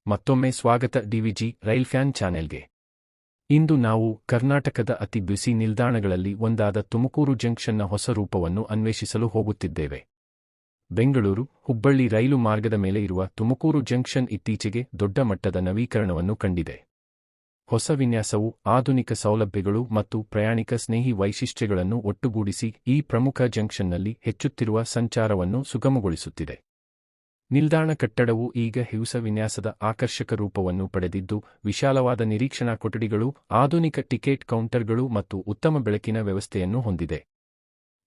ಮತ್ತೊಮ್ಮೆ ಸ್ವಾಗತ DVG rail fan ಚಾನೆಲ್ಗೆ. ಇಂದು ನಾವು ಕರ್ನಾಟಕದ ಅತಿ ಬಿಸಿ ನಿಲ್ದಾಣಗಳಲ್ಲಿ ಒಂದಾದ ತುಮಕೂರು ಜಂಕ್ಷನ್ನ ಹೊಸ ರೂಪವನ್ನು ಅನ್ವೇಷಿಸಲು ಹೋಗುತ್ತಿದ್ದೇವೆ. ಬೆಂಗಳೂರು ಹುಬ್ಬಳ್ಳಿ ರೈಲು ಮಾರ್ಗದ ಮೇಲೆ ಇರುವ ತುಮಕೂರು ಜಂಕ್ಷನ್ ಇತ್ತೀಚೆಗೆ ದೊಡ್ಡ ಮಟ್ಟದ ನವೀಕರಣವನ್ನು ಕಂಡಿದೆ. ಹೊಸ ವಿನ್ಯಾಸವು ಆಧುನಿಕ ಸೌಲಭ್ಯಗಳು ಮತ್ತು ಪ್ರಯಾಣಿಕ ಸ್ನೇಹಿ ವೈಶಿಷ್ಟ್ಯಗಳನ್ನು ಒಟ್ಟುಗೂಡಿಸಿ ಈ ಪ್ರಮುಖ ಜಂಕ್ಷನ್ನಲ್ಲಿ ಹೆಚ್ಚುತ್ತಿರುವ ಸಂಚಾರವನ್ನು ಸುಗಮಗೊಳಿಸುತ್ತಿದೆ. ನಿಲ್ದಾಣ ಕಟ್ಟಡವು ಈಗ ಹೊಸ ವಿನ್ಯಾಸದ ಆಕರ್ಷಕ ರೂಪವನ್ನು ಪಡೆದಿದ್ದು, ವಿಶಾಲವಾದ ನಿರೀಕ್ಷಣಾ ಕೊಠಡಿಗಳು, ಆಧುನಿಕ ಟಿಕೆಟ್ ಕೌಂಟರ್ಗಳು ಮತ್ತು ಉತ್ತಮ ಬೆಳಕಿನ ವ್ಯವಸ್ಥೆಯನ್ನು ಹೊಂದಿದೆ.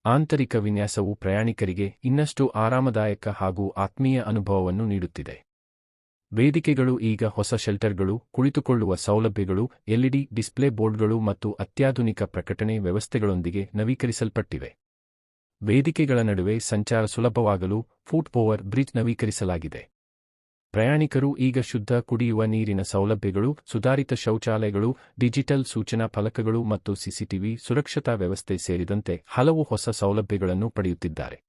ಆಂತರಿಕ ವಿನ್ಯಾಸವು ಪ್ರಯಾಣಿಕರಿಗೆ ಇನ್ನಷ್ಟು ಆರಾಮದಾಯಕ ಹಾಗೂ ಆತ್ಮೀಯ ಅನುಭವವನ್ನು ನೀಡುತ್ತಿದೆ. ವೇದಿಕೆಗಳು ಈಗ ಹೊಸ ಶೆಲ್ಟರ್ಗಳು, ಕುಳಿತುಕೊಳ್ಳುವ ಸೌಲಭ್ಯಗಳು, ಎಲ್ಇಡಿ ಡಿಸ್ಪ್ಲೇ ಬೋರ್ಡ್ಗಳು ಮತ್ತು ಅತ್ಯಾಧುನಿಕ ಪ್ರಕಟಣೆ ವ್ಯವಸ್ಥೆಗಳೊಂದಿಗೆ ನವೀಕರಿಸಲ್ಪಟ್ಟಿವೆ. ವೇದಿಕೆಗಳ ನಡುವೆ ಸಂಚಾರ ಸುಲಭವಾಗಲು ಫುಟ್ ಓವರ್ ಬ್ರಿಡ್ಜ್ ನವೀಕರಿಸಲಾಗಿದೆ. ಪ್ರಯಾಣಿಕರು ಈಗ ಶುದ್ಧ ಕುಡಿಯುವ ನೀರಿನ ಸೌಲಭ್ಯಗಳು, ಸುಧಾರಿತ ಶೌಚಾಲಯಗಳು, ಡಿಜಿಟಲ್ ಸೂಚನಾ ಫಲಕಗಳು ಮತ್ತು ಸಿಸಿಟಿವಿ ಸುರಕ್ಷತಾ ವ್ಯವಸ್ಥೆ ಸೇರಿದಂತೆ ಹಲವು ಹೊಸ ಸೌಲಭ್ಯಗಳನ್ನು ಪಡೆಯುತ್ತಿದ್ದಾರೆ.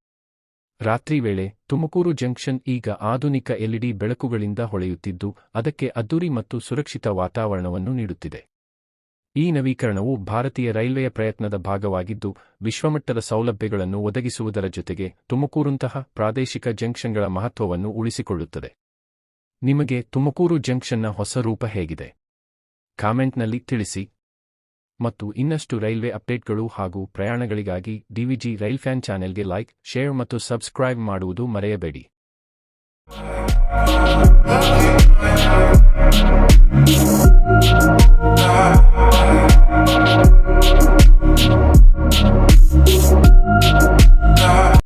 ರಾತ್ರಿ ವೇಳೆ ತುಮಕೂರು ಜಂಕ್ಷನ್ ಈಗ ಆಧುನಿಕ ಎಲ್ಇಡಿ ಬೆಳಕುಗಳಿಂದ ಹೊಳೆಯುತ್ತಿದ್ದು, ಅದಕ್ಕೆ ಅದ್ದೂರಿ ಮತ್ತು ಸುರಕ್ಷಿತ ವಾತಾವರಣವನ್ನು ನೀಡುತ್ತಿದೆ. ಈ ನವೀಕರಣವು ಭಾರತೀಯ ರೈಲ್ವೆಯ ಪ್ರಯತ್ನದ ಭಾಗವಾಗಿದ್ದು, ವಿಶ್ವಮಟ್ಟದ ಸೌಲಭ್ಯಗಳನ್ನು ಒದಗಿಸುವುದರ ಜೊತೆಗೆ ತುಮಕೂರಂತಹ ಪ್ರಾದೇಶಿಕ ಜಂಕ್ಷನ್ಗಳ ಮಹತ್ವವನ್ನು ಉಳಿಸಿಕೊಳ್ಳುತ್ತದೆ. ನಿಮಗೆ ತುಮಕೂರು ಜಂಕ್ಷನ್ನ ಹೊಸ ರೂಪ ಹೇಗಿದೆ? ಕಾಮೆಂಟ್ನಲ್ಲಿ ತಿಳಿಸಿ. ಮತ್ತು ಇನ್ನಷ್ಟು ರೈಲ್ವೆ ಅಪ್ಡೇಟ್ಗಳು ಹಾಗೂ ಪ್ರಯಾಣಗಳಿಗಾಗಿ ಡಿವಿಜಿ ರೈಲ್ ಫ್ಯಾನ್ ಚಾನೆಲ್ಗೆ ಲೈಕ್, ಶೇರ್ ಮತ್ತು ಸಬ್ಸ್ಕ್ರೈಬ್ ಮಾಡುವುದು ಮರೆಯಬೇಡಿ.